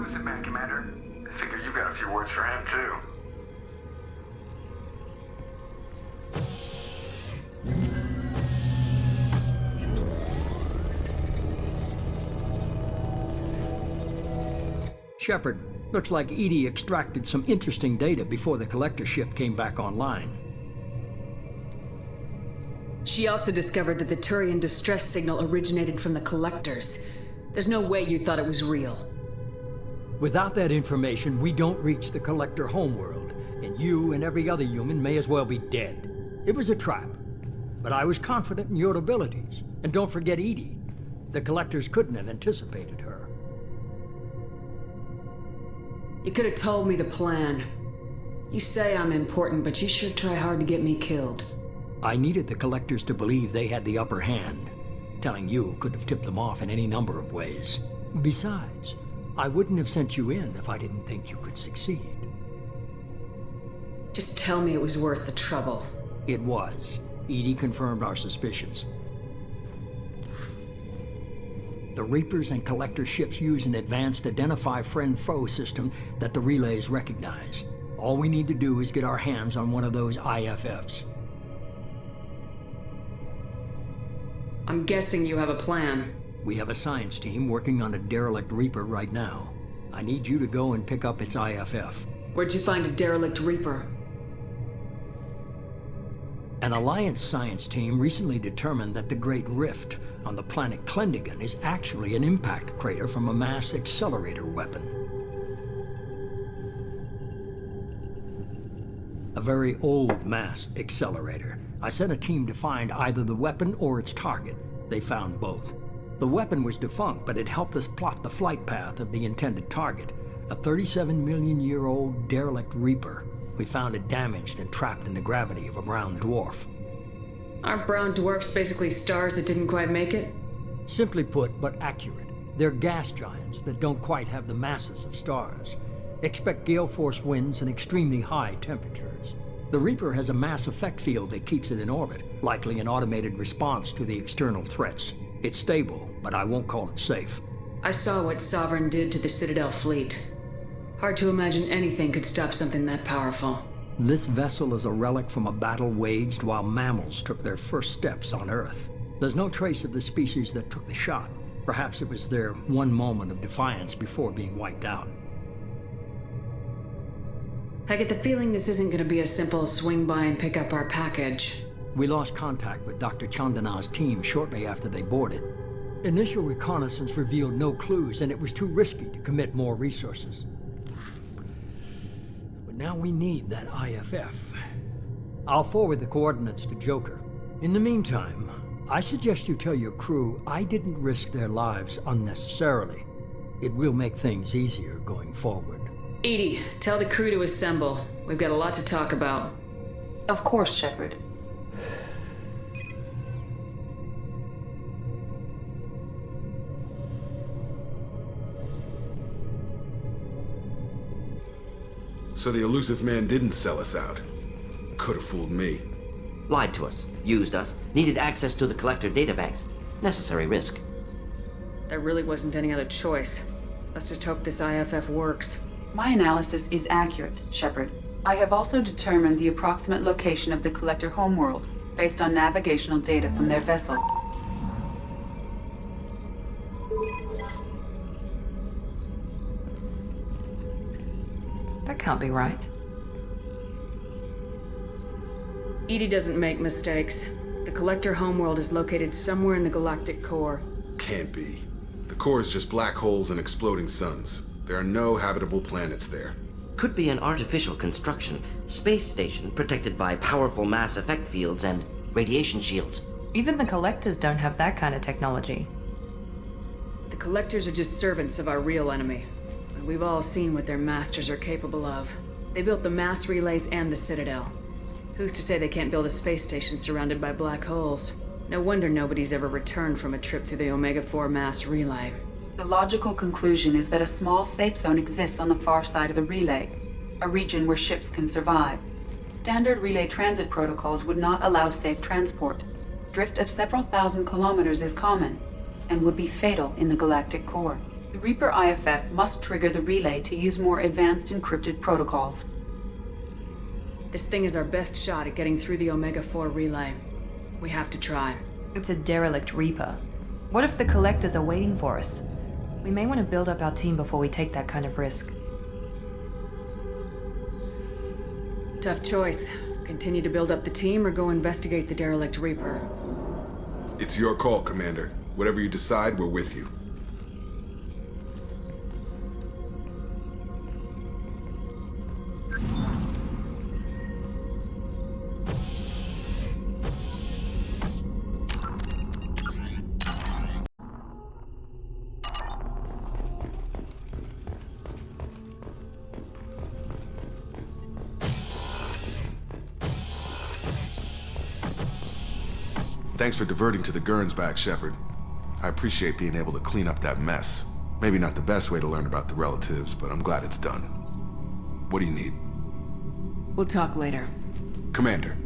Elusive Man, Commander. I figure you've got a few words for him, too. Shepard, looks like EDI extracted some interesting data before the collector ship came back online. She also discovered that the Turian distress signal originated from the collectors. There's no way you thought it was real. Without that information, we don't reach the collector homeworld, and you and every other human may as well be dead. It was a trap, but I was confident in your abilities. And don't forget EDI. The collectors couldn't have anticipated her. You could have told me the plan. You say I'm important, but you sure try hard to get me killed. I needed the collectors to believe they had the upper hand. Telling you could have tipped them off in any number of ways. Besides, I wouldn't have sent you in if I didn't think you could succeed. Just tell me it was worth the trouble. It was. EDI confirmed our suspicions. The Reapers and Collector ships use an advanced Identify Friend-Foe system that the relays recognize. All we need to do is get our hands on one of those IFFs. I'm guessing you have a plan. We have a science team working on a derelict Reaper right now. I need you to go and pick up its IFF. Where'd you find a derelict Reaper? An Alliance science team recently determined that the Great Rift on the planet Klendagon is actually an impact crater from a mass accelerator weapon. A very old mass accelerator. I sent a team to find either the weapon or its target. They found both. The weapon was defunct, but it helped us plot the flight path of the intended target, a 37-million-year-old derelict Reaper. We found it damaged and trapped in the gravity of a brown dwarf. Aren't brown dwarfs basically stars that didn't quite make it? Simply put, but accurate. They're gas giants that don't quite have the masses of stars. Expect gale force winds and extremely high temperatures. The Reaper has a mass effect field that keeps it in orbit, likely an automated response to the external threats. It's stable, but I won't call it safe. I saw what Sovereign did to the Citadel fleet. Hard to imagine anything could stop something that powerful. This vessel is a relic from a battle waged while mammals took their first steps on Earth. There's no trace of the species that took the shot. Perhaps it was their one moment of defiance before being wiped out. I get the feeling this isn't going to be a simple swing by and pick up our package. We lost contact with Dr. Chandana's team shortly after they boarded. Initial reconnaissance revealed no clues, and it was too risky to commit more resources. But now we need that IFF. I'll forward the coordinates to Joker. In the meantime, I suggest you tell your crew I didn't risk their lives unnecessarily. It will make things easier going forward. EDI, tell the crew to assemble. We've got a lot to talk about. Of course, Shepard. So the Elusive Man didn't sell us out. Could have fooled me. Lied to us, used us, needed access to the Collector databanks. Necessary risk. There really wasn't any other choice. Let's just hope this IFF works. My analysis is accurate, Shepard. I have also determined the approximate location of the Collector homeworld, based on navigational data from their vessel. That can't be right. EDI doesn't make mistakes. The Collector homeworld is located somewhere in the galactic core. Can't be. The core is just black holes and exploding suns. There are no habitable planets there. Could be an artificial construction, space station protected by powerful mass effect fields and radiation shields. Even the Collectors don't have that kind of technology. The Collectors are just servants of our real enemy. And we've all seen what their masters are capable of. They built the mass relays and the Citadel. Who's to say they can't build a space station surrounded by black holes? No wonder nobody's ever returned from a trip through the Omega-4 mass relay. The logical conclusion is that a small safe zone exists on the far side of the relay, a region where ships can survive. Standard relay transit protocols would not allow safe transport. Drift of several thousand kilometers is common, and would be fatal in the galactic core. The Reaper IFF must trigger the relay to use more advanced encrypted protocols. This thing is our best shot at getting through the Omega-4 relay. We have to try. It's a derelict Reaper. What if the Collectors are waiting for us? We may want to build up our team before we take that kind of risk. Tough choice. Continue to build up the team or go investigate the derelict Reaper. It's your call, Commander. Whatever you decide, we're with you. Thanks for diverting to the Gernsback, Shepard. I appreciate being able to clean up that mess. Maybe not the best way to learn about the relatives, but I'm glad it's done. What do you need? We'll talk later. Commander.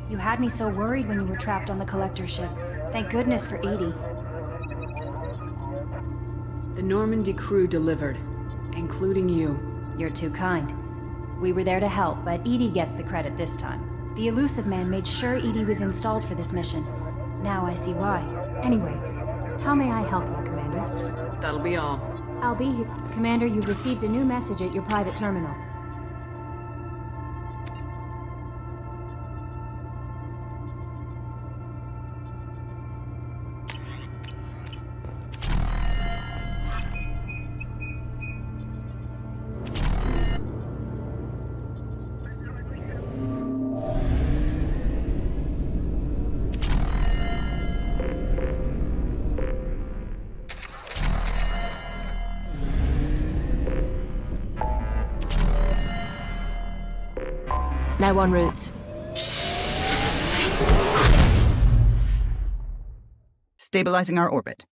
You had me so worried when you were trapped on the Collector ship. Thank goodness for EDI. The Normandy crew delivered, including you. You're too kind. We were there to help, but EDI gets the credit this time. The Illusive Man made sure EDI was installed for this mission. Now I see why. Anyway, how may I help you, Commander? That'll be all. I'll be here. Commander, you've received a new message at your private terminal. Now en route. Stabilizing our orbit.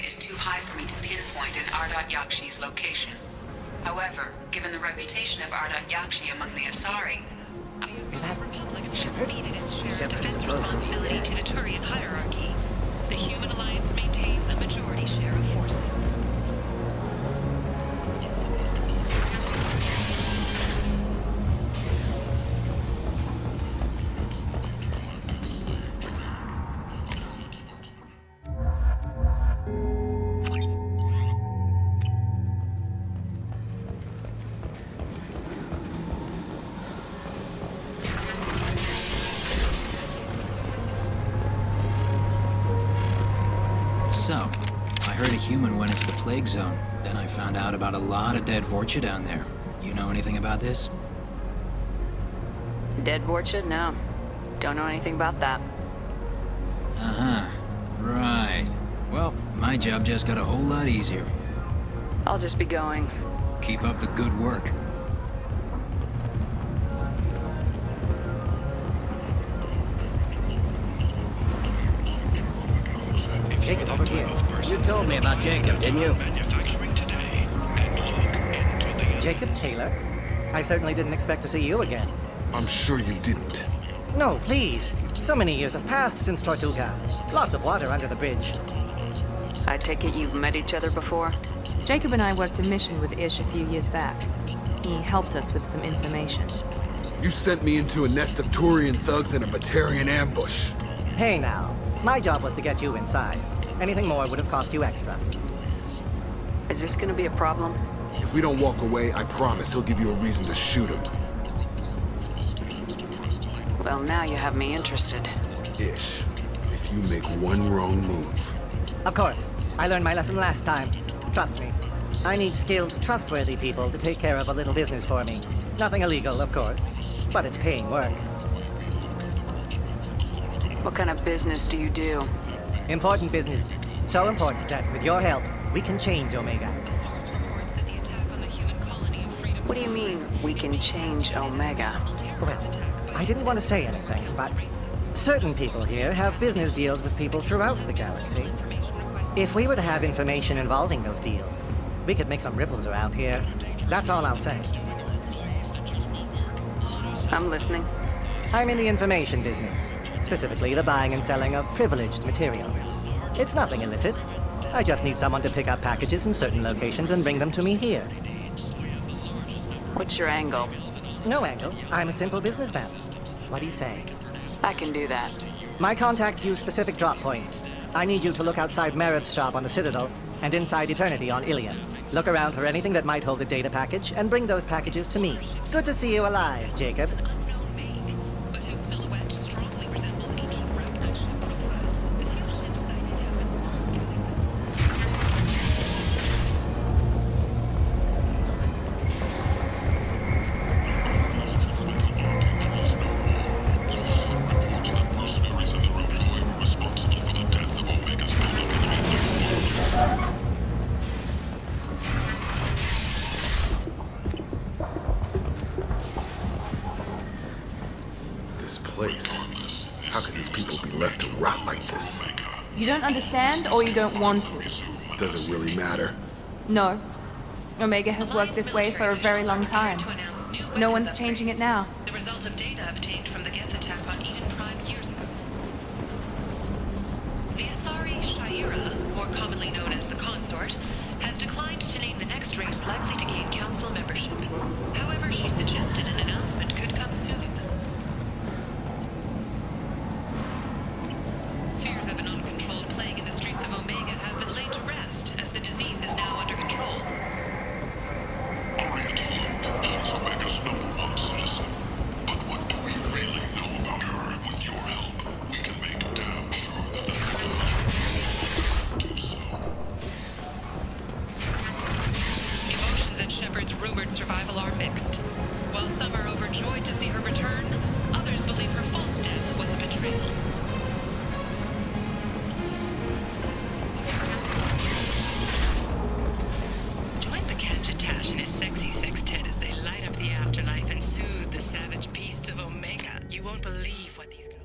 is too high for me to pinpoint an Ardat Yakshi's location. However, given the reputation of Ardat Yakshi among the Asari... Is that Shepard? Defense responsibility to the Turian hierarchy. The Human Alliance maintains a majority share of forces. So, I heard a human went into the plague zone. Then I found out about a lot of dead Vorcha down there. You know anything about this? Dead Vorcha? No. Don't know anything about that. Uh-huh. Right. Well, my job just got a whole lot easier. I'll just be going. Keep up the good work. Jacob, over here. You told me about Jacob, didn't you? Jacob Taylor? I certainly didn't expect to see you again. I'm sure you didn't. No, please. So many years have passed since Tortuga. Lots of water under the bridge. I take it you've met each other before? Jacob and I worked a mission with Ish a few years back. He helped us with some information. You sent me into a nest of Turian thugs and a Batarian ambush. Hey now, my job was to get you inside. Anything more would have cost you extra. Is this gonna be a problem? If we don't walk away, I promise he'll give you a reason to shoot him. Well, now you have me interested. Ish, if you make one wrong move... Of course. I learned my lesson last time. Trust me. I need skilled, trustworthy people to take care of a little business for me. Nothing illegal, of course, but it's paying work. What kind of business do you do? Important business. So important that, with your help, we can change Omega. What do you mean, we can change Omega? Well, I didn't want to say anything, but certain people here have business deals with people throughout the galaxy. If we were to have information involving those deals, we could make some ripples around here. That's all I'll say. I'm listening. I'm in the information business, specifically the buying and selling of privileged material. It's nothing illicit. I just need someone to pick up packages in certain locations and bring them to me here. What's your angle? No angle. I'm a simple businessman. What do you say? I can do that. My contacts use specific drop points. I need you to look outside Merib's shop on the Citadel and inside Eternity on Ilion. Look around for anything that might hold a data package and bring those packages to me. Good to see you alive, Jacob. You don't understand, or you don't want to? Doesn't really matter. No. Omega has worked this way for a very long time. No one's changing it now. The result of data obtained from the Geth attack on Eden Prime years ago. The Asari Shaira, more commonly known as the Consort, has declined to name the next race likely to gain Council membership. However, she suggested an announcement could come soon. Fears of an uncontrolled plague in the streets of Omega have been laid to rest, as the disease is now under control. She's Omega's #1 citizen. But what do we really know about her? With your help, we can make damn sure that the do so. Emotions at Shepard's rumored survival are mixed. While some are overjoyed to see her return, others believe her false death was a betrayal. Join the Kanjatash and his sexy sextet as they light up the afterlife and soothe the savage beasts of Omega. You won't believe what these girls...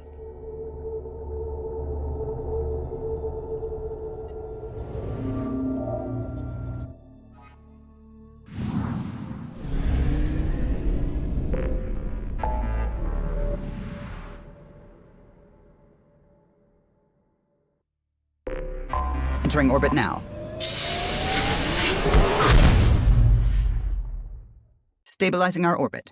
Entering orbit now. Stabilizing our orbit.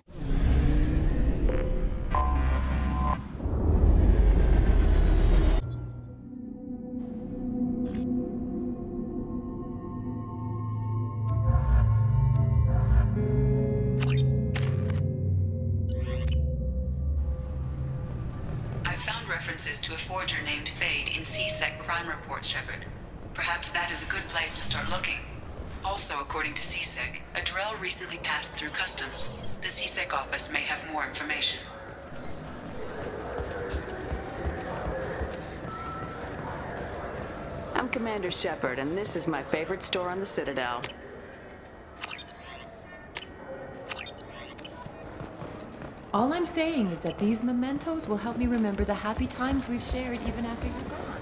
I've found references to a forger named Fade in C-Sec crime reports, Shepard. Perhaps that is a good place to start looking. Also, according to C-Sec, a Drell recently passed through customs. The C-Sec office may have more information. I'm Commander Shepard, and this is my favorite store on the Citadel. All I'm saying is that these mementos will help me remember the happy times we've shared even after you're gone.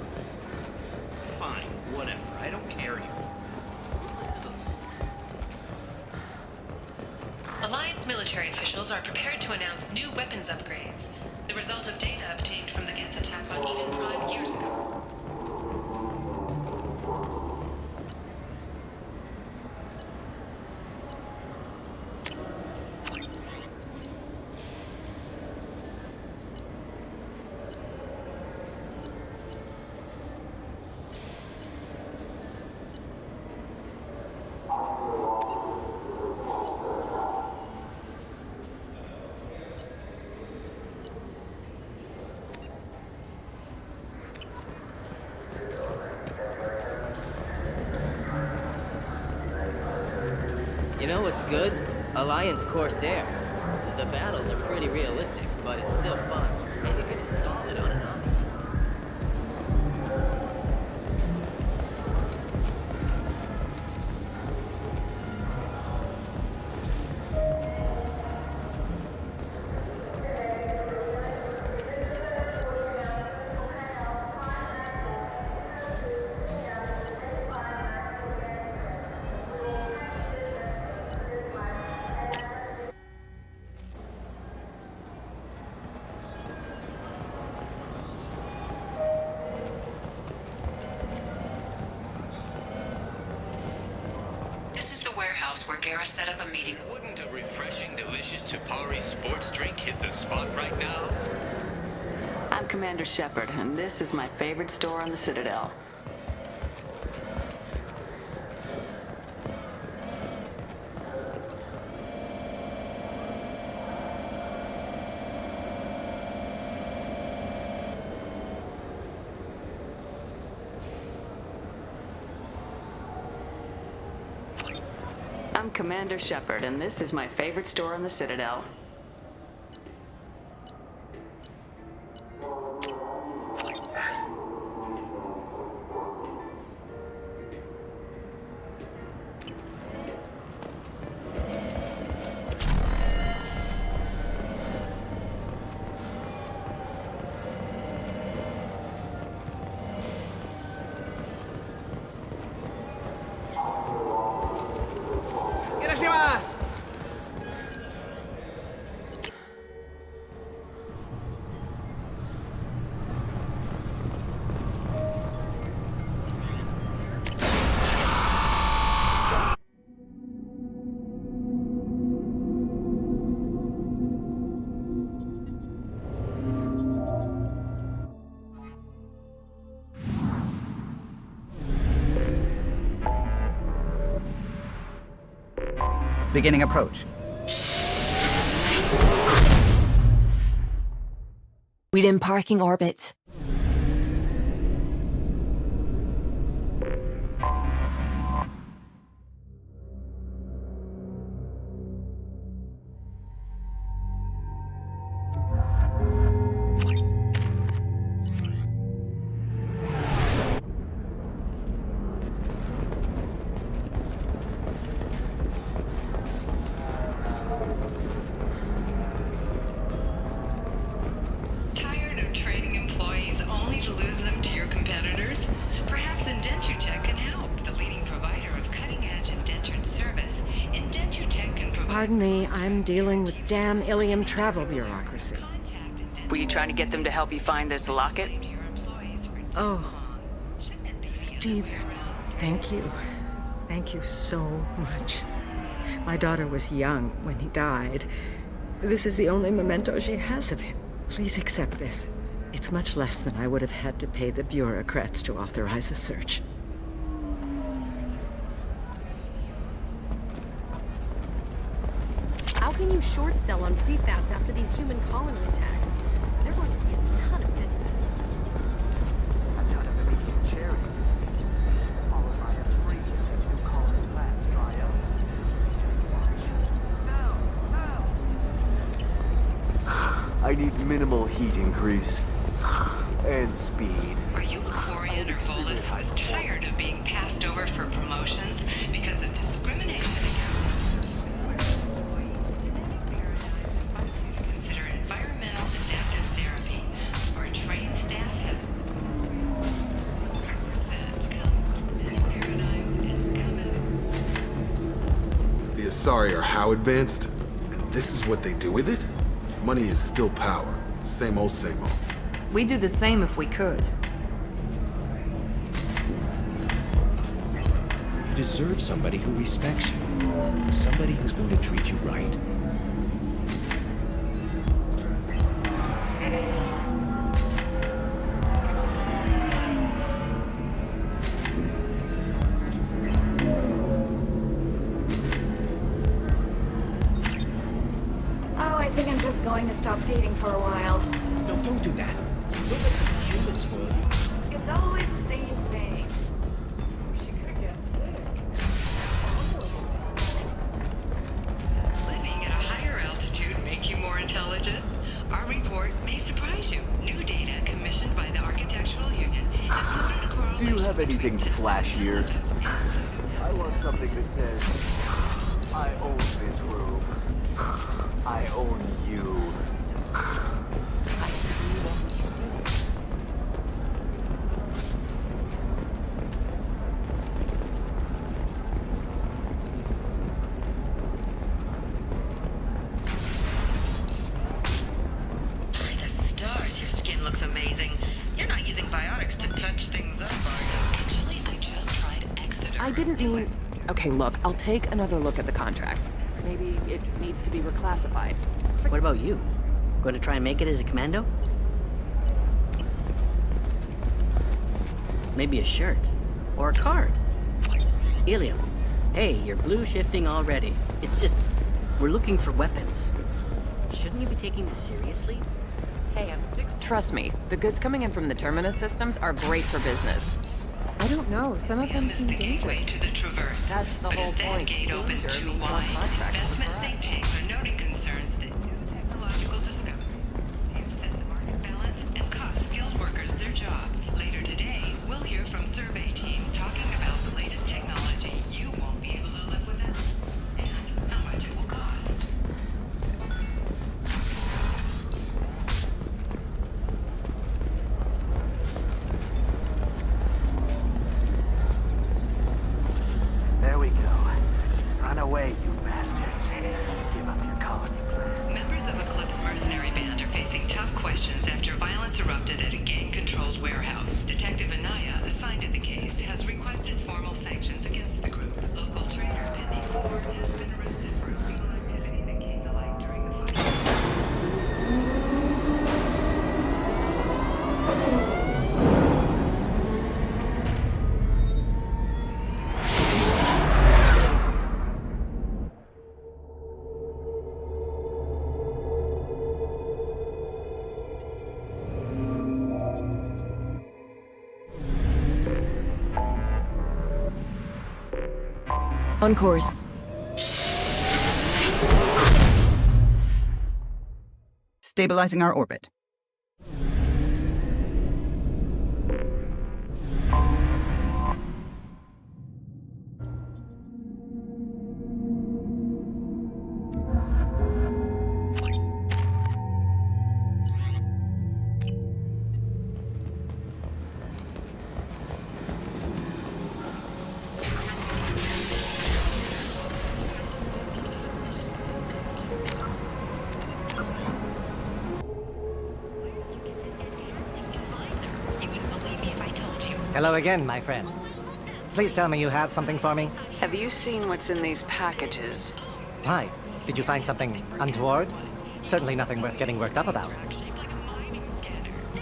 Fine. Whatever, I don't care anymore. Alliance military officials are prepared to announce new weapons upgrades, the result of data obtained from the Geth attack on Eden Prime years ago. You know what's good? Alliance Corsair. The battles are pretty realistic, but it's still fun. And you can install it on an Omni. where Garrus set up a meeting. Wouldn't a refreshing, delicious Tupari sports drink hit the spot right now? I'm Commander Shepard, and this is my favorite store on the Citadel. I'm Commander Shepard, and this is my favorite store on the Citadel. Beginning approach. We're parking orbit. Pardon me, I'm dealing with damn Ilium travel bureaucracy. Were you trying to get them to help you find this locket? Oh, Stephen, thank you. Thank you so much. My daughter was young when he died. This is the only memento she has of him. Please accept this. It's much less than I would have had to pay the bureaucrats to authorize a search. How can you short sell on prefabs after these human colony attacks? They're going to see a ton of business. A ton of immediate charity business, followed by a freeze as new colony plans dry up. Just watch. I need minimal heat increase. And speed. Are you a Quarian or Volus who is tired of being passed over for promotions because of discrimination against Asari are how advanced? And this is what they do with it? Money is still power. Same old, same old. We'd do the same if we could. You deserve somebody who respects you. Somebody who's going to treat you right. Oh, I think I'm just going to stop dating for a while. No, don't do that. Don't let the humans spoil you. It's always the same thing. Living at a higher altitude make you more intelligent? Our report may surprise you. New data commissioned by the Architectural Union has shown a Do correlation. you have anything flashier? I want something that says, I own this room. I own you. By the stars, your skin looks amazing. You're not using biotics to touch things up, are you? Actually, I just tried Exeter. I didn't mean... Okay, look, I'll take another look at the contract. Maybe it needs to be reclassified. What about you? Going to try and make it as a commando? Maybe a shirt. Or a card. Helium. Hey, you're blue shifting already. It's just, we're looking for weapons. Shouldn't you be taking this seriously? Hey, I'm six. Trust me, the goods coming in from the Terminus systems are great for business. I don't know, some of them seem dangerous. To the Traverse. That's the But whole is that point. gate open Danger too means more wide? contracts. Investment think tanks are noting concerns that new technological discoveries have set the market balance and cost skilled workers their jobs. Later today, we'll hear from survey teams talking about the latest technology you won't be able to live without, and how much it will cost. There we go. Run away, you bastards. Give up your colony plan. Members of Eclipse mercenary band are facing tough questions after violence erupted at a gang-controlled warehouse. Detective Anaya, assigned to the case, has requested formal sanctions against the group. Local trader Penny Ford has been arrested for illegal activity that came to light during the fight. On course. Stabilizing our orbit. Hello again, my friends. Please tell me you have something for me. Have you seen what's in these packages? Why? Did you find something untoward? Certainly nothing worth getting worked up about.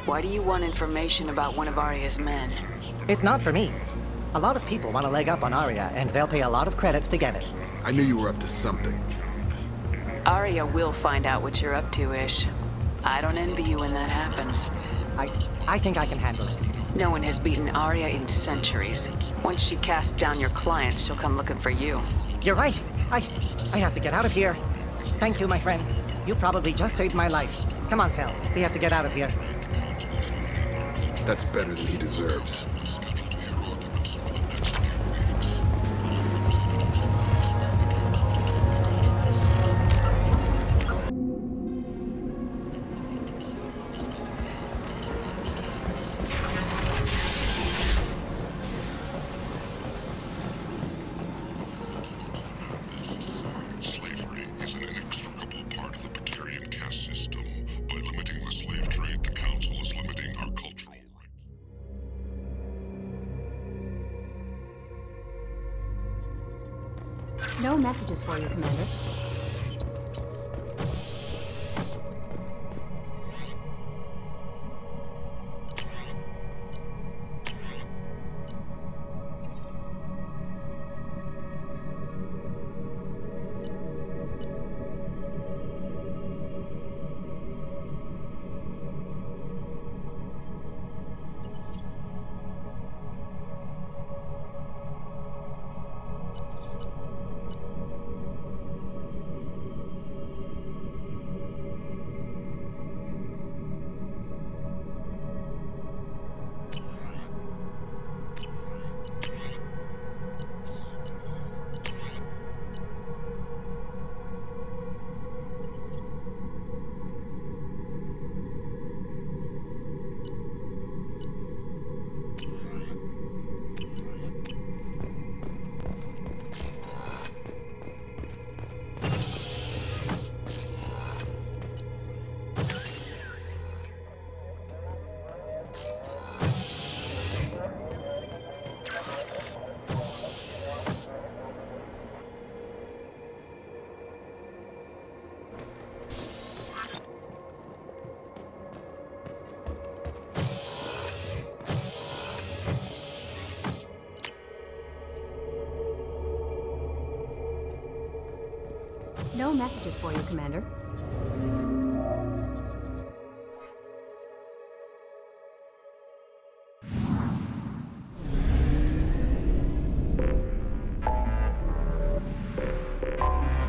Why do you want information about one of Arya's men? It's not for me. A lot of people want a leg up on Arya, and they'll pay a lot of credits to get it. I knew you were up to something. Arya will find out what you're up to, Ish. I don't envy you when that happens. I think I can handle it. No one has beaten Arya in centuries. Once she casts down your clients, she'll come looking for you. You're right. I have to get out of here. Thank you, my friend. You probably just saved my life. Come on, Sal. We have to get out of here. That's better than he deserves. No messages for you, Commander. No messages for you, Commander.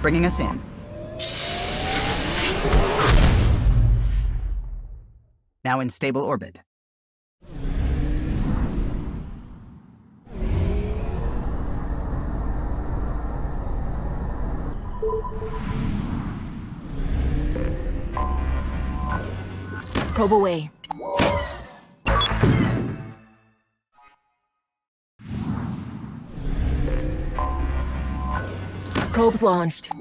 Bringing us in. Now in stable orbit. Probe away. Probe's launched.